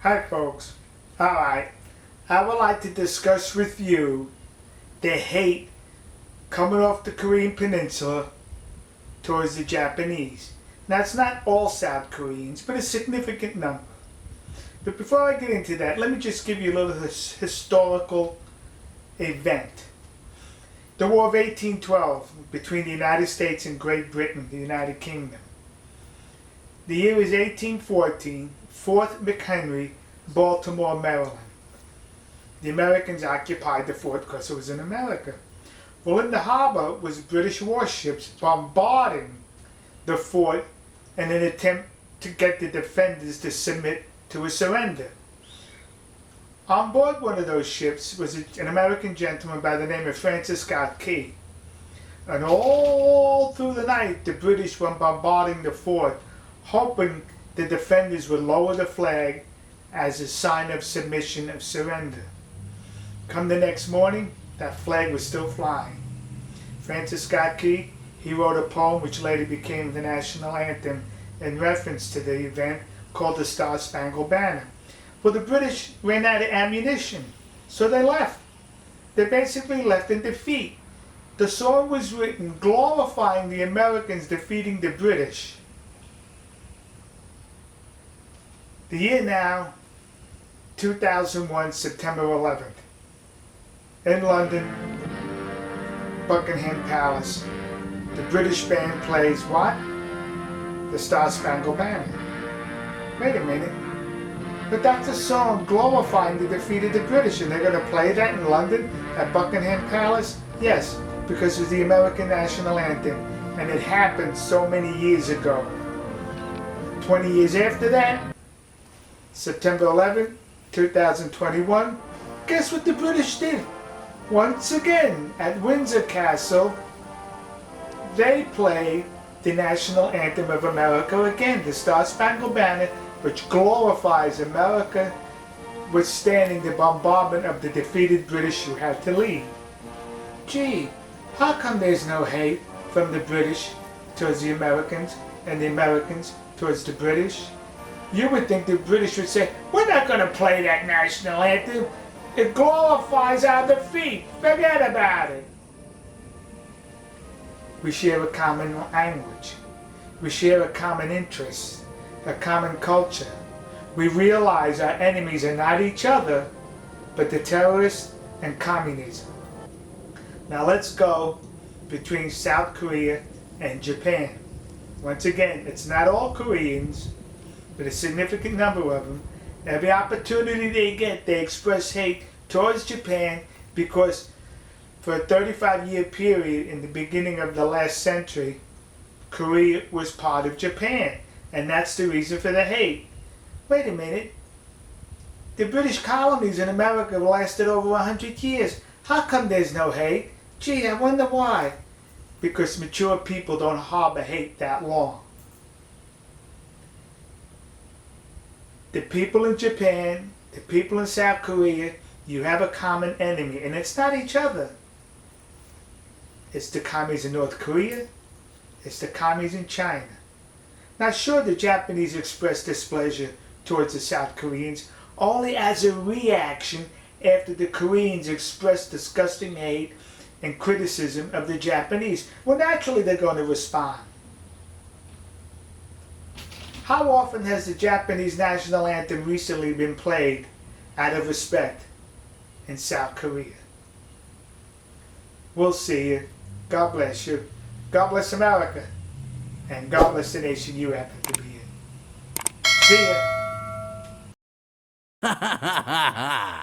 Hi folks. Alright, I would like to discuss with you the hate coming off the Korean Peninsula towards the Japanese. Now it's not all South Koreans, but a significant number. But before I get into that, let me just give you a little historical event. The War of 1812 between the United States and Great Britain, the United Kingdom. The year is 1814, Forth McHenry, Baltimore, Maryland. The Americans occupied the fort because it was in America. Well, in the harbor was British warships bombarding the fort in an attempt to get the defenders to submit to a surrender. On board one of those ships was an American gentleman by the name of Francis Scott Key. And all through the night, the British were bombarding the fort, hoping the defenders would lower the flag as a sign of submission, of surrender. Come the next morning, that flag was still flying. Francis Scott Key, he wrote a poem which later became the national anthem in reference to the event, called the Star-Spangled Banner. Well, the British ran out of ammunition, so they left. They basically left in defeat. The song was written glorifying the Americans defeating the British. The year now, 2001, September 11th. In London, Buckingham Palace, the British band plays what? The Star-Spangled Banner. Wait a minute. But that's a song glorifying the defeat of the British, and they're going to play that in London at Buckingham Palace? Yes, because it was the American national anthem, and it happened so many years ago. 20 years after that, September 11th, 2021, guess what the British did? Once again, at Windsor Castle, they played the national anthem of America again, the Star-Spangled Banner, which glorifies America withstanding the bombardment of the defeated British who had to leave. Gee, how come there's no hate from the British towards the Americans and the Americans towards the British? You would think the British would say, we're not going to play that national anthem. It glorifies our defeat. Forget about it. We share a common language. We share a common interest, a common culture. We realize our enemies are not each other, but the terrorists and communism. Now let's go between South Korea and Japan. Once again, it's not all Koreans, but a significant number of them. Every opportunity they get, they express hate towards Japan because for a 35-year period in the beginning of the last century, Korea was part of Japan. And that's the reason for the hate. Wait a minute. The British colonies in America lasted over 100 years. How come there's no hate? Gee, I wonder why. Because mature people don't harbor hate that long. The people in Japan, the people in South Korea, you have a common enemy, and it's not each other. It's the commies in North Korea, it's the commies in China. Now sure, the Japanese expressed displeasure towards the South Koreans only as a reaction after the Koreans expressed disgusting hate and criticism of the Japanese. Well, naturally they're going to respond. How often has the Japanese national anthem recently been played out of respect in South Korea? We'll see you. God bless you. God bless America. And God bless the nation you happen to be in. See ya.